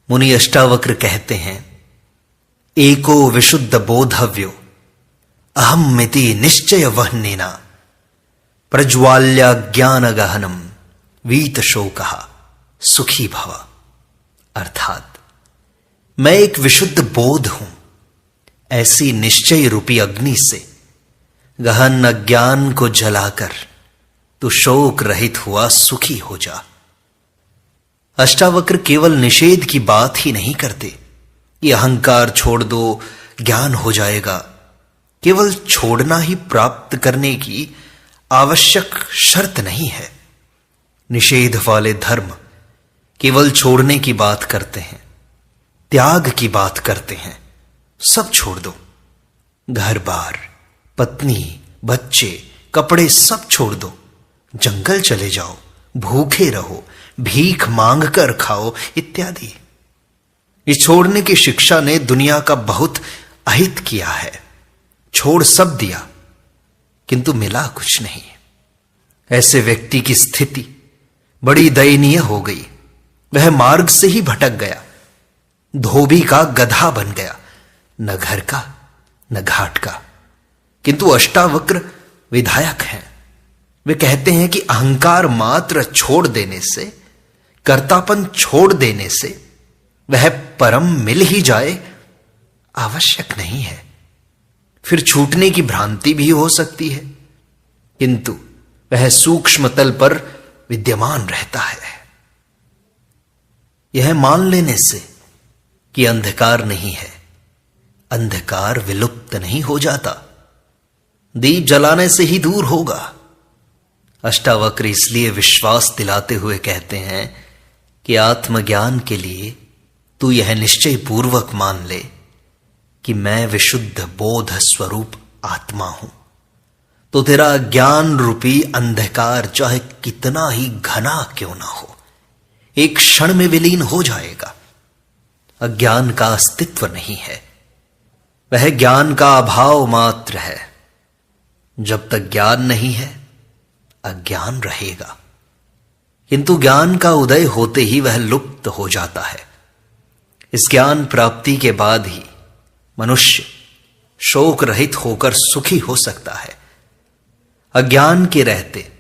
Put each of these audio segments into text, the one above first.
मुनि अष्टावक्र कहते हैं, एको विशुद्ध बोधव्यो अहम मिति निश्चय वह्निना प्रज्वाल्या ज्ञान गहनम वीत शोकः सुखी भव। अर्थात मैं एक विशुद्ध बोध हूं, ऐसी निश्चय रूपी अग्नि से गहन अज्ञान को जलाकर तू शोक रहित हुआ सुखी हो जा। अष्टावक्र केवल निषेध की बात ही नहीं करते कि अहंकार छोड़ दो, ज्ञान हो जाएगा। केवल छोड़ना ही प्राप्त करने की आवश्यक शर्त नहीं है। निषेध वाले धर्म केवल छोड़ने की बात करते हैं, त्याग की बात करते हैं। सब छोड़ दो, घर बार, पत्नी, बच्चे, कपड़े सब छोड़ दो, जंगल चले जाओ, भूखे रहो, भीख मांग कर खाओ इत्यादि। इस छोड़ने की शिक्षा ने दुनिया का बहुत अहित किया है। छोड़ सब दिया किंतु मिला कुछ नहीं। ऐसे व्यक्ति की स्थिति बड़ी दयनीय हो गई। वह मार्ग से ही भटक गया, धोबी का गधा बन गया, न घर का न घाट का। किंतु अष्टावक्र विधायक हैं। वे कहते हैं कि अहंकार मात्र छोड़ देने से, कर्तापन छोड़ देने से वह परम मिल ही जाए आवश्यक नहीं है। फिर छूटने की भ्रांति भी हो सकती है, किंतु वह सूक्ष्म तल पर विद्यमान रहता है। यह मान लेने से कि अंधकार नहीं है, अंधकार विलुप्त नहीं हो जाता, दीप जलाने से ही दूर होगा। अष्टावक्र इसलिए विश्वास दिलाते हुए कहते हैं कि आत्मज्ञान के लिए तू यह निश्चय पूर्वक मान ले कि मैं विशुद्ध बोध स्वरूप आत्मा हूं, तो तेरा ज्ञान रूपी अंधकार चाहे कितना ही घना क्यों ना हो, एक क्षण में विलीन हो जाएगा। अज्ञान का अस्तित्व नहीं है, वह ज्ञान का अभाव मात्र है। जब तक ज्ञान नहीं है अज्ञान रहेगा, किंतु ज्ञान का उदय होते ही वह लुप्त हो जाता है। इस ज्ञान प्राप्ति के बाद ही मनुष्य शोक रहित होकर सुखी हो सकता है। अज्ञान के रहते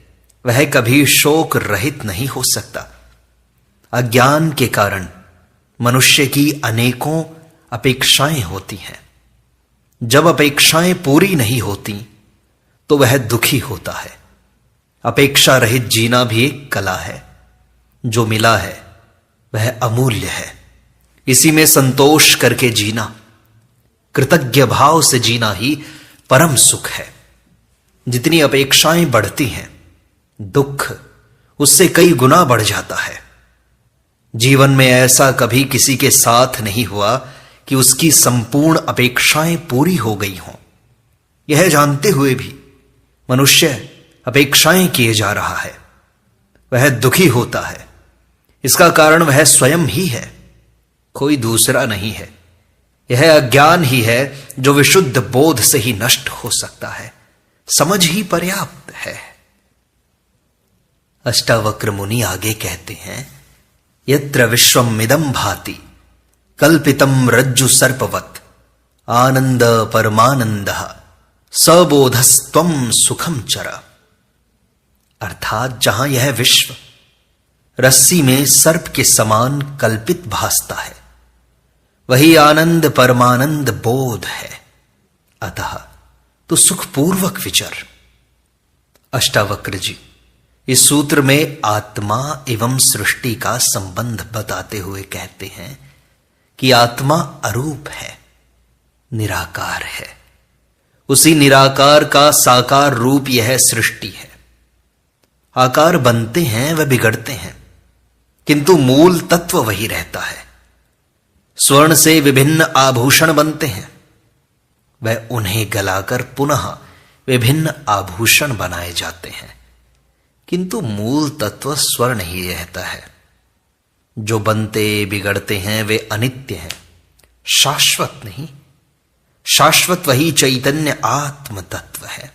वह कभी शोक रहित नहीं हो सकता। अज्ञान के कारण मनुष्य की अनेकों अपेक्षाएं होती हैं। जब अपेक्षाएं पूरी नहीं होती तो वह दुखी होता है। अपेक्षा रहित जीना भी एक कला है। जो मिला है वह अमूल्य है। इसी में संतोष करके जीना, कृतज्ञ भाव से जीना ही परम सुख है। जितनी अपेक्षाएं बढ़ती हैं, दुख उससे कई गुना बढ़ जाता है। जीवन में ऐसा कभी किसी के साथ नहीं हुआ कि उसकी संपूर्ण अपेक्षाएं पूरी हो गई हों। यह जानते हुए भी मनुष्य अपेक्षाएं किए जा रहा है, वह दुखी होता है। इसका कारण वह स्वयं ही है, कोई दूसरा नहीं है। यह अज्ञान ही है जो विशुद्ध बोध से ही नष्ट हो सकता है। समझ ही पर्याप्त है। अष्टावक्र मुनि आगे कहते हैं, यत्र विश्वमिदं भाति कल्पितम रज्जु सर्पवत् आनंद परमानंदः सबोधस्त्वं सुखम चर। अर्थात जहां यह विश्व रस्सी में सर्प के समान कल्पित भासता है, वही आनंद परमानंद बोध है। अतः तो सुखपूर्वक विचर। अष्टावक्र जी इस सूत्र में आत्मा एवं सृष्टि का संबंध बताते हुए कहते हैं कि आत्मा अरूप है, निराकार है। उसी निराकार का साकार रूप यह सृष्टि है। आकार बनते हैं व बिगड़ते हैं, किंतु मूल तत्व वही रहता है। स्वर्ण से विभिन्न आभूषण बनते हैं, वह उन्हें गलाकर पुनः विभिन्न आभूषण बनाए जाते हैं, किंतु मूल तत्व स्वर्ण ही रहता है। जो बनते बिगड़ते हैं वे अनित्य हैं, शाश्वत नहीं। शाश्वत वही चैतन्य आत्म तत्व है।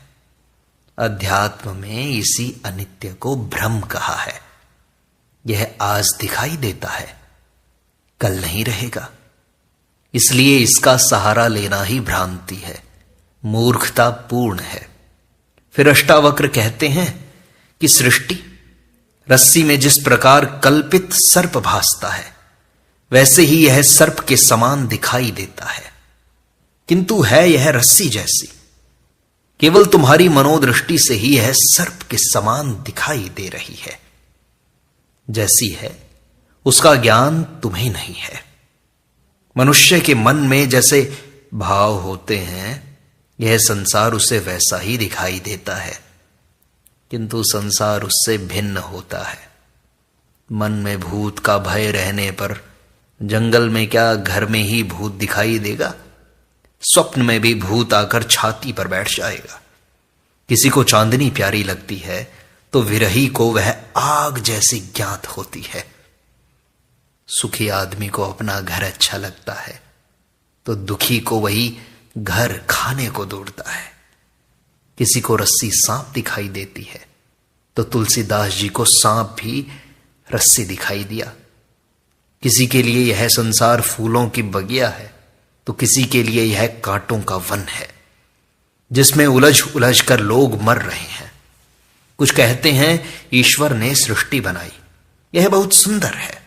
अध्यात्म में इसी अनित्य को भ्रम कहा है। यह आज दिखाई देता है, कल नहीं रहेगा। इसलिए इसका सहारा लेना ही भ्रांति है, मूर्खता पूर्ण है। फिर अष्टावक्र कहते हैं कि सृष्टि रस्सी में जिस प्रकार कल्पित सर्प भासता है, वैसे ही यह सर्प के समान दिखाई देता है, किंतु है यह रस्सी जैसी। केवल तुम्हारी मनोदृष्टि से ही यह सर्प के समान दिखाई दे रही है। जैसी है उसका ज्ञान तुम्हें नहीं है। मनुष्य के मन में जैसे भाव होते हैं, यह संसार उसे वैसा ही दिखाई देता है, किंतु संसार उससे भिन्न होता है। मन में भूत का भय रहने पर जंगल में क्या घर में ही भूत दिखाई देगा? स्वप्न में भी भूत आकर छाती पर बैठ जाएगा। किसी को चांदनी प्यारी लगती है तो विरही को वह आग जैसी ज्ञात होती है। सुखी आदमी को अपना घर अच्छा लगता है तो दुखी को वही घर खाने को दौड़ता है। किसी को रस्सी सांप दिखाई देती है तो तुलसीदास जी को सांप भी रस्सी दिखाई दिया। किसी के लिए यह संसार फूलों की बगिया है तो किसी के लिए यह कांटों का वन है, जिसमें उलझ उलझ कर लोग मर रहे हैं। कुछ कहते हैं ईश्वर ने सृष्टि बनाई, यह बहुत सुंदर है।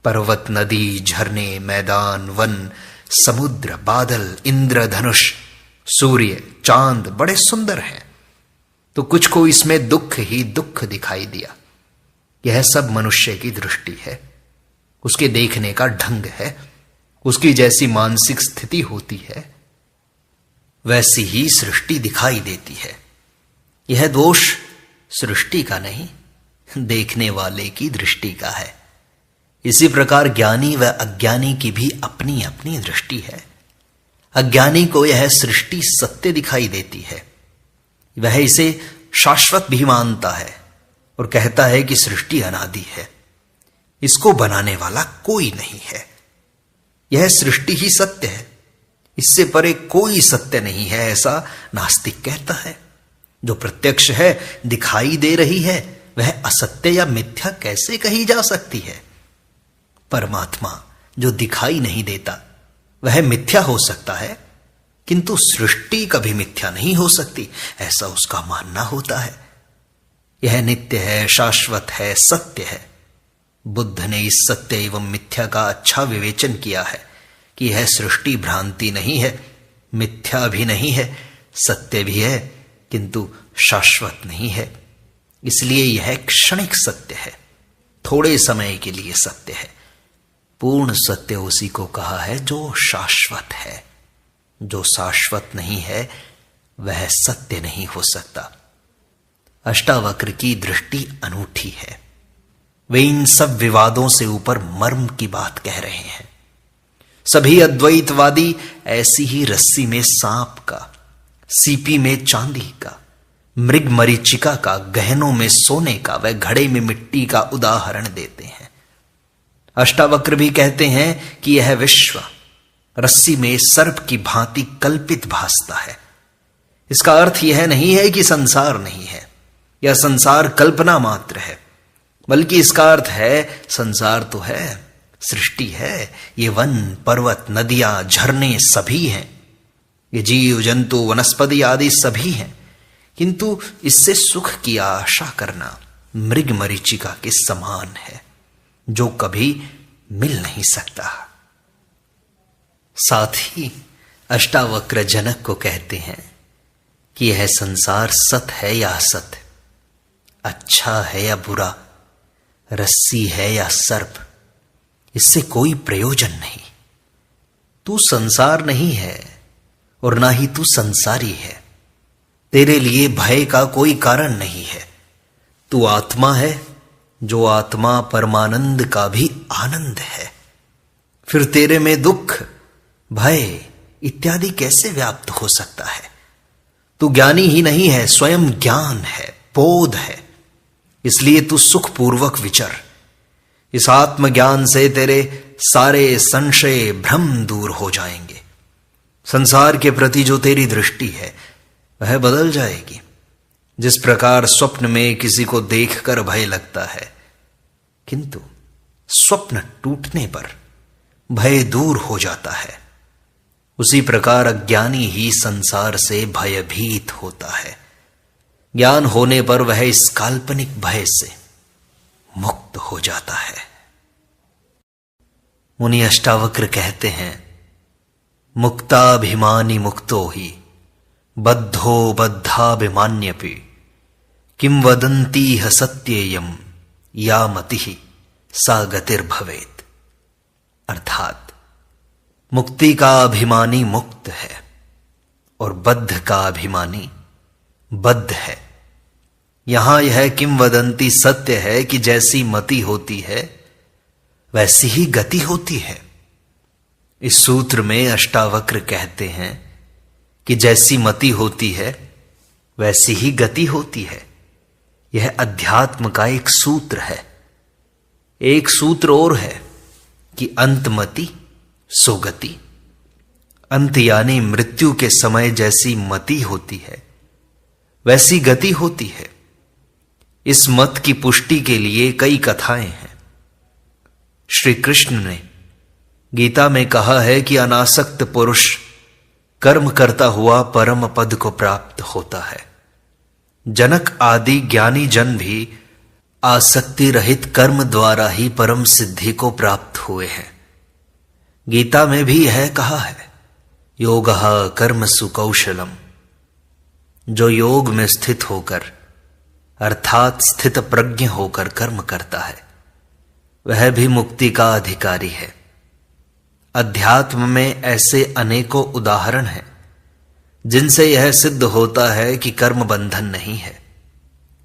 पर्वत, नदी, झरने, मैदान, वन, समुद्र, बादल, इंद्रधनुष, सूर्य, चांद बड़े सुंदर हैं। तो कुछ को इसमें दुख ही दुख दिखाई दिया। यह सब मनुष्य की दृष्टि है, उसके देखने का ढंग है। उसकी जैसी मानसिक स्थिति होती है वैसी ही सृष्टि दिखाई देती है। यह दोष सृष्टि का नहीं, देखने वाले की दृष्टि का है। इसी प्रकार ज्ञानी व अज्ञानी की भी अपनी अपनी दृष्टि है। अज्ञानी को यह सृष्टि सत्य दिखाई देती है, वह इसे शाश्वत भी मानता है और कहता है कि सृष्टि अनादि है, इसको बनाने वाला कोई नहीं है। यह सृष्टि ही सत्य है, इससे परे कोई सत्य नहीं है, ऐसा नास्तिक कहता है। जो प्रत्यक्ष है, दिखाई दे रही है, वह असत्य या मिथ्या कैसे कही जा सकती है? परमात्मा जो दिखाई नहीं देता वह मिथ्या हो सकता है, किंतु सृष्टि कभी मिथ्या नहीं हो सकती, ऐसा उसका मानना होता है। यह नित्य है, शाश्वत है, सत्य है। बुद्ध ने इस सत्य एवं मिथ्या का अच्छा विवेचन किया है कि यह सृष्टि भ्रांति नहीं है, मिथ्या भी नहीं है, सत्य भी है, किंतु शाश्वत नहीं है। इसलिए यह क्षणिक सत्य है, थोड़े समय के लिए सत्य है। पूर्ण सत्य उसी को कहा है जो शाश्वत है। जो शाश्वत नहीं है वह सत्य नहीं हो सकता। अष्टावक्र की दृष्टि अनूठी है। वे इन सब विवादों से ऊपर मर्म की बात कह रहे हैं। सभी अद्वैतवादी ऐसी ही रस्सी में सांप का, सीपी में चांदी का, मृग मरीचिका का, गहनों में सोने का व घड़े में मिट्टी का उदाहरण देते हैं। अष्टावक्र भी कहते हैं कि यह विश्व रस्सी में सर्प की भांति कल्पित भासता है। इसका अर्थ यह नहीं है कि संसार नहीं है या संसार कल्पना मात्र है, बल्कि इसका अर्थ है संसार तो है, सृष्टि है। ये वन, पर्वत, नदियां, झरने सभी हैं, ये जीव जंतु, वनस्पति आदि सभी हैं, किंतु इससे सुख की आशा करना मृग मरीचिका के समान है, जो कभी मिल नहीं सकता। साथ ही अष्टावक्र जनक को कहते हैं कि यह संसार सत है या असत, अच्छा है या बुरा, रस्सी है या सर्प, इससे कोई प्रयोजन नहीं। तू संसार नहीं है और ना ही तू संसारी है। तेरे लिए भय का कोई कारण नहीं है। तू आत्मा है, जो आत्मा परमानंद का भी आनंद है। फिर तेरे में दुख, भय इत्यादि कैसे व्याप्त हो सकता है? तू ज्ञानी ही नहीं है, स्वयं ज्ञान है, बोध है। इसलिए तू सुखपूर्वक विचर। इस आत्मज्ञान से तेरे सारे संशय, भ्रम दूर हो जाएंगे। संसार के प्रति जो तेरी दृष्टि है वह बदल जाएगी। जिस प्रकार स्वप्न में किसी को देखकर भय लगता है, किंतु स्वप्न टूटने पर भय दूर हो जाता है, उसी प्रकार अज्ञानी ही संसार से भयभीत होता है। ज्ञान होने पर वह इस काल्पनिक भय से मुक्त हो जाता है। मुनि अष्टावक्र कहते हैं, मुक्ताभिमानी मुक्तो ही बद्धो बद्धाभिमान्यपि किम वदन्तीह सत्येयम या मतिः सा गतिर्भवेत्। अर्थात मुक्ति का अभिमानी मुक्त है और बद्ध का अभिमानी बद्ध है। यहां यह किंवदंती सत्य है कि जैसी मति होती है वैसी ही गति होती है। इस सूत्र में अष्टावक्र कहते हैं कि जैसी मति होती है वैसी ही गति होती है। यह अध्यात्म का एक सूत्र है। एक सूत्र और है कि अंतमति सुगति। अंत यानी मृत्यु के समय जैसी मति होती है वैसी गति होती है। इस मत की पुष्टि के लिए कई कथाएं हैं। श्री कृष्ण ने गीता में कहा है कि अनासक्त पुरुष कर्म करता हुआ परम पद को प्राप्त होता है। जनक आदि ज्ञानी जन भी आसक्ति रहित कर्म द्वारा ही परम सिद्धि को प्राप्त हुए हैं। गीता में भी यह कहा है, योगः कर्मसु कौशलम। जो योग में स्थित होकर अर्थात स्थित प्रज्ञ होकर कर्म करता है वह भी मुक्ति का अधिकारी है। अध्यात्म में ऐसे अनेकों उदाहरण हैं जिनसे यह सिद्ध होता है कि कर्म बंधन नहीं है।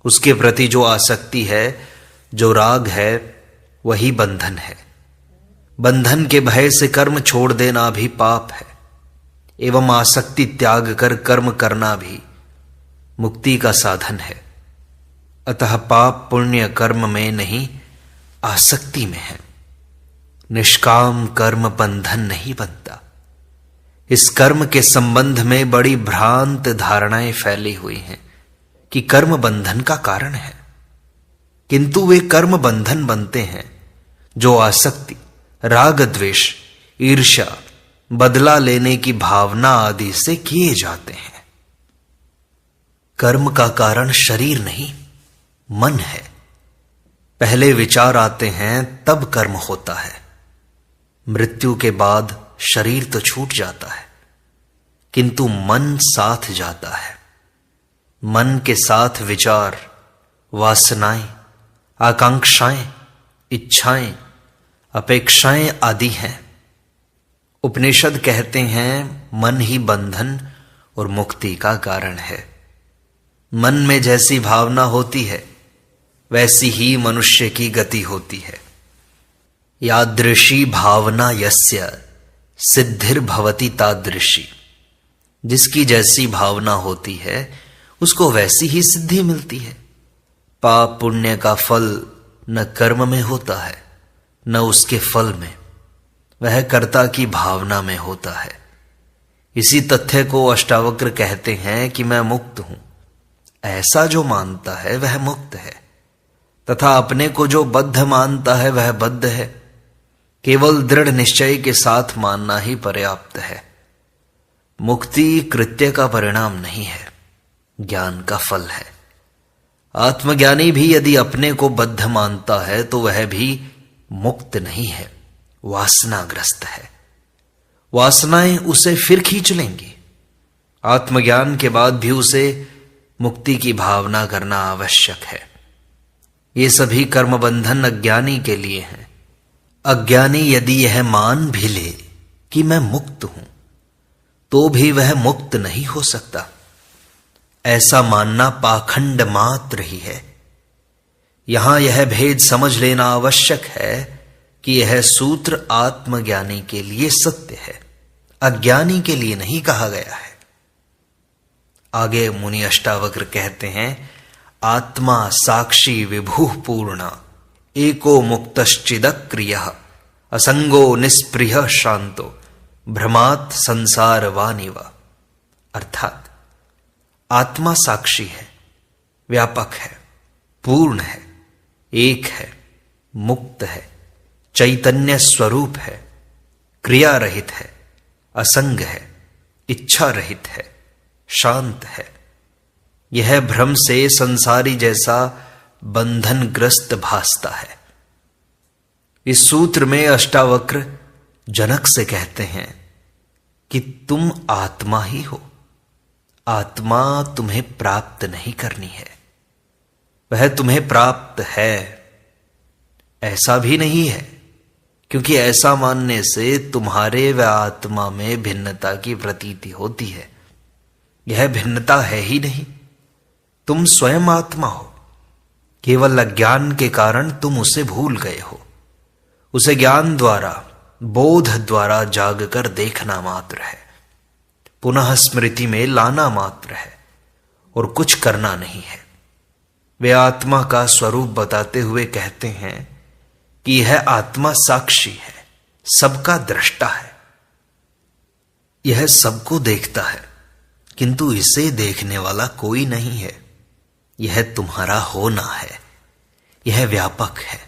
उसके प्रति जो आसक्ति है, जो राग है, वही बंधन है। बंधन के भय से कर्म छोड़ देना भी पाप है एवं आसक्ति त्याग कर कर्म करना भी मुक्ति का साधन है। अतः पाप पुण्य कर्म में नहीं, आसक्ति में है। निष्काम कर्म बंधन नहीं बनता। इस कर्म के संबंध में बड़ी भ्रांत धारणाएं फैली हुई हैं कि कर्म बंधन का कारण है, किंतु वे कर्म बंधन बनते हैं जो आसक्ति, राग द्वेष, ईर्ष्या, बदला लेने की भावना आदि से किए जाते हैं। कर्म का कारण शरीर नहीं, मन है। पहले विचार आते हैं तब कर्म होता है। मृत्यु के बाद शरीर तो छूट जाता है किंतु मन साथ जाता है। मन के साथ विचार, वासनाएं, आकांक्षाएं, इच्छाएं, अपेक्षाएं आदि हैं। उपनिषद कहते हैं मन ही बंधन और मुक्ति का कारण है। मन में जैसी भावना होती है वैसी ही मनुष्य की गति होती है। यादृशी भावना यस्य सिद्धिर्भवति तादृशी। जिसकी जैसी भावना होती है उसको वैसी ही सिद्धि मिलती है। पाप पुण्य का फल न कर्म में होता है न उसके फल में, वह कर्ता की भावना में होता है। इसी तथ्य को अष्टावक्र कहते हैं कि मैं मुक्त हूं। ऐसा जो मानता है वह मुक्त है तथा अपने को जो बद्ध मानता है वह बद्ध है। केवल दृढ़ निश्चय के साथ मानना ही पर्याप्त है। मुक्ति कृत्य का परिणाम नहीं है, ज्ञान का फल है। आत्मज्ञानी भी यदि अपने को बद्ध मानता है तो वह भी मुक्त नहीं है, वासनाग्रस्त है। वासनाएं उसे फिर खींच लेंगी। आत्मज्ञान के बाद भी उसे मुक्ति की भावना करना आवश्यक है। ये सभी कर्म बंधन अज्ञानी के लिए हैं। अज्ञानी यदि यह मान भी ले कि मैं मुक्त हूं तो भी वह मुक्त नहीं हो सकता। ऐसा मानना पाखंड मात्र ही है। यहां यह भेद समझ लेना आवश्यक है कि यह सूत्र आत्मज्ञानी के लिए सत्य है, अज्ञानी के लिए नहीं कहा गया है। आगे मुनि अष्टावक्र कहते हैं, आत्मा साक्षी विभुः पूर्ण एको मुक्तश्चिदक्रियः असंगो निस्पृह शांतो भ्रमात् संसारवानिव। अर्थात आत्मा साक्षी है, व्यापक है, पूर्ण है, एक है, मुक्त है, चैतन्य स्वरूप है, क्रिया रहित है, असंग है, इच्छा रहित है, शांत है। यह भ्रम से संसारी जैसा बंधनग्रस्त भासता है। इस सूत्र में अष्टावक्र जनक से कहते हैं कि तुम आत्मा ही हो, आत्मा तुम्हें प्राप्त नहीं करनी है, वह तुम्हें प्राप्त है। ऐसा भी नहीं है, क्योंकि ऐसा मानने से तुम्हारे व आत्मा में भिन्नता की प्रतीति होती है। यह भिन्नता है ही नहीं, तुम स्वयं आत्मा हो। केवल अज्ञान के कारण तुम उसे भूल गए हो। उसे ज्ञान द्वारा, बोध द्वारा जागकर देखना मात्र है, पुनः स्मृति में लाना मात्र है, और कुछ करना नहीं है। वे आत्मा का स्वरूप बताते हुए कहते हैं कि यह आत्मा साक्षी है, सबका दृष्टा है। यह सबको देखता है, किंतु इसे देखने वाला कोई नहीं है। यह तुम्हारा होना है, यह व्यापक है,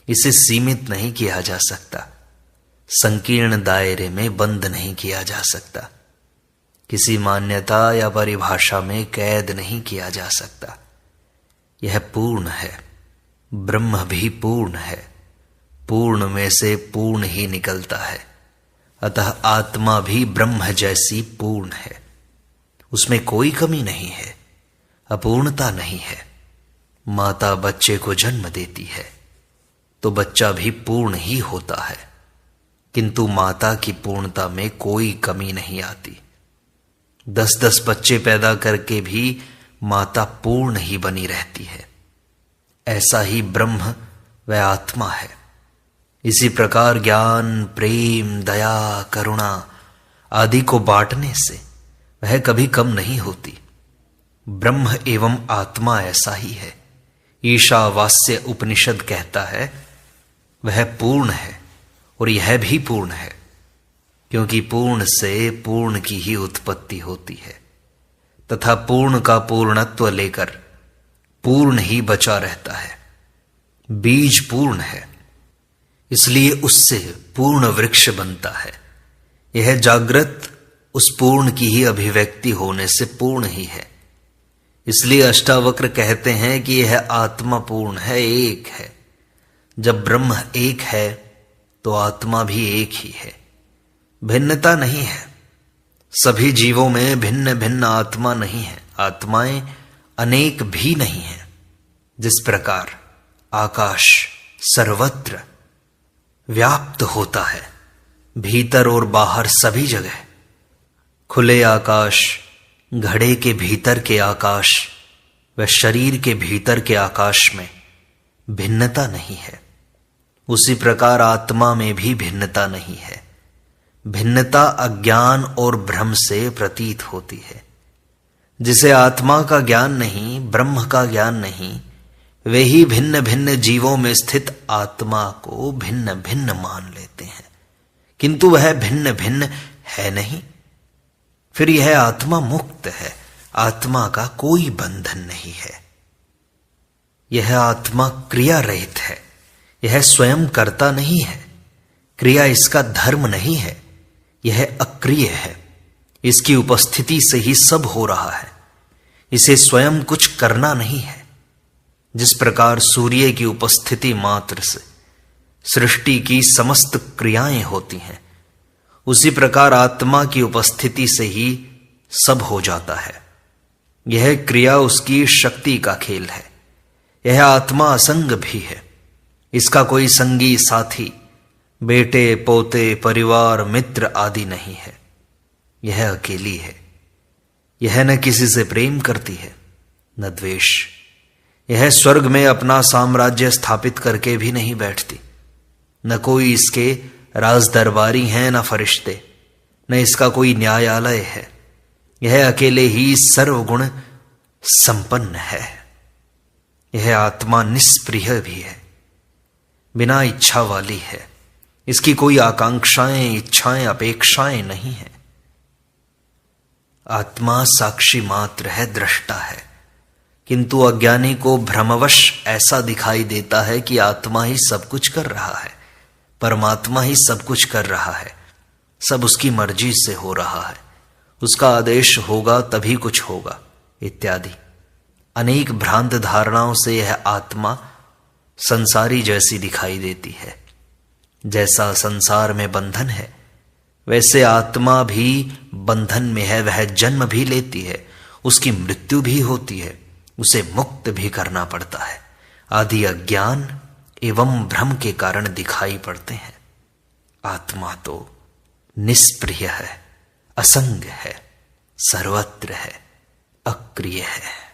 इसे सीमित नहीं किया जा सकता, संकीर्ण दायरे में बंद नहीं किया जा सकता, किसी मान्यता या परिभाषा में कैद नहीं किया जा सकता। यह पूर्ण है, ब्रह्म भी पूर्ण है, पूर्ण में से पूर्ण ही निकलता है। अतः आत्मा भी ब्रह्म जैसी पूर्ण है, उसमें कोई कमी नहीं है, अपूर्णता नहीं है। माता बच्चे को जन्म देती है तो बच्चा भी पूर्ण ही होता है, किंतु माता की पूर्णता में कोई कमी नहीं आती। 10-10 बच्चे पैदा करके भी माता पूर्ण ही बनी रहती है। ऐसा ही ब्रह्म व आत्मा है। इसी प्रकार ज्ञान, प्रेम, दया, करुणा आदि को बांटने से वह कभी कम नहीं होती। ब्रह्म एवं आत्मा ऐसा ही है। ईशावास्य उपनिषद कहता है वह पूर्ण है और यह भी पूर्ण है, क्योंकि पूर्ण से पूर्ण की ही उत्पत्ति होती है, तथा पूर्ण का पूर्णत्व लेकर पूर्ण ही बचा रहता है। बीज पूर्ण है, इसलिए उससे पूर्ण वृक्ष बनता है। यह जागृत उस पूर्ण की ही अभिव्यक्ति होने से पूर्ण ही है। इसलिए अष्टावक्र कहते हैं कि यह आत्मा पूर्ण है, एक है। जब ब्रह्म एक है तो आत्मा भी एक ही है, भिन्नता नहीं है। सभी जीवों में भिन्न भिन्न आत्मा नहीं है, आत्माएं अनेक भी नहीं है। जिस प्रकार आकाश सर्वत्र व्याप्त होता है, भीतर और बाहर सभी जगह, खुले आकाश, घड़े के भीतर के आकाश व शरीर के भीतर के आकाश में भिन्नता नहीं है, उसी प्रकार आत्मा में भी भिन्नता नहीं है। भिन्नता अज्ञान और भ्रम से प्रतीत होती है। जिसे आत्मा का ज्ञान नहीं, ब्रह्म का ज्ञान नहीं, वे ही भिन्न भिन्न जीवों में स्थित आत्मा को भिन्न भिन्न मान लेते हैं, किंतु वह भिन्न भिन्न है नहीं। फिर यह आत्मा मुक्त है, आत्मा का कोई बंधन नहीं है। यह आत्मा क्रिया रहित है, यह स्वयं करता नहीं है, क्रिया इसका धर्म नहीं है, यह अक्रिय है। इसकी उपस्थिति से ही सब हो रहा है, इसे स्वयं कुछ करना नहीं है। जिस प्रकार सूर्य की उपस्थिति मात्र से सृष्टि की समस्त क्रियाएं होती हैं, उसी प्रकार आत्मा की उपस्थिति से ही सब हो जाता है। यह क्रिया उसकी शक्ति का खेल है। यह आत्मा असंग भी है, इसका कोई संगी साथी, बेटे, पोते, परिवार, मित्र आदि नहीं है। यह अकेली है। यह न किसी से प्रेम करती है, न द्वेष। यह स्वर्ग में अपना साम्राज्य स्थापित करके भी नहीं बैठती। न कोई इसके राज दरबारी हैं, न फरिश्ते, न इसका कोई न्यायालय है। यह अकेले ही सर्वगुण संपन्न है। यह आत्मा निष्प्रिय भी है, बिना इच्छा वाली है। इसकी कोई आकांक्षाएं, इच्छाएं, अपेक्षाएं नहीं है। आत्मा साक्षी मात्र है, दृष्टा है, किंतु अज्ञानी को भ्रमवश ऐसा दिखाई देता है कि आत्मा ही सब कुछ कर रहा है, परमात्मा ही सब कुछ कर रहा है। सब उसकी मर्जी से हो रहा है, उसका आदेश होगा तभी कुछ होगा इत्यादि अनेक भ्रांत धारणाओं से यह आत्मा संसारी जैसी दिखाई देती है। जैसा संसार में बंधन है वैसे आत्मा भी बंधन में है। वह जन्म भी लेती है, उसकी मृत्यु भी होती है, उसे मुक्त भी करना पड़ता है। आदि अज्ञान एवं भ्रम के कारण दिखाई पड़ते हैं। आत्मा तो निष्प्रिय है, असंग है, सर्वत्र है, अक्रिय है।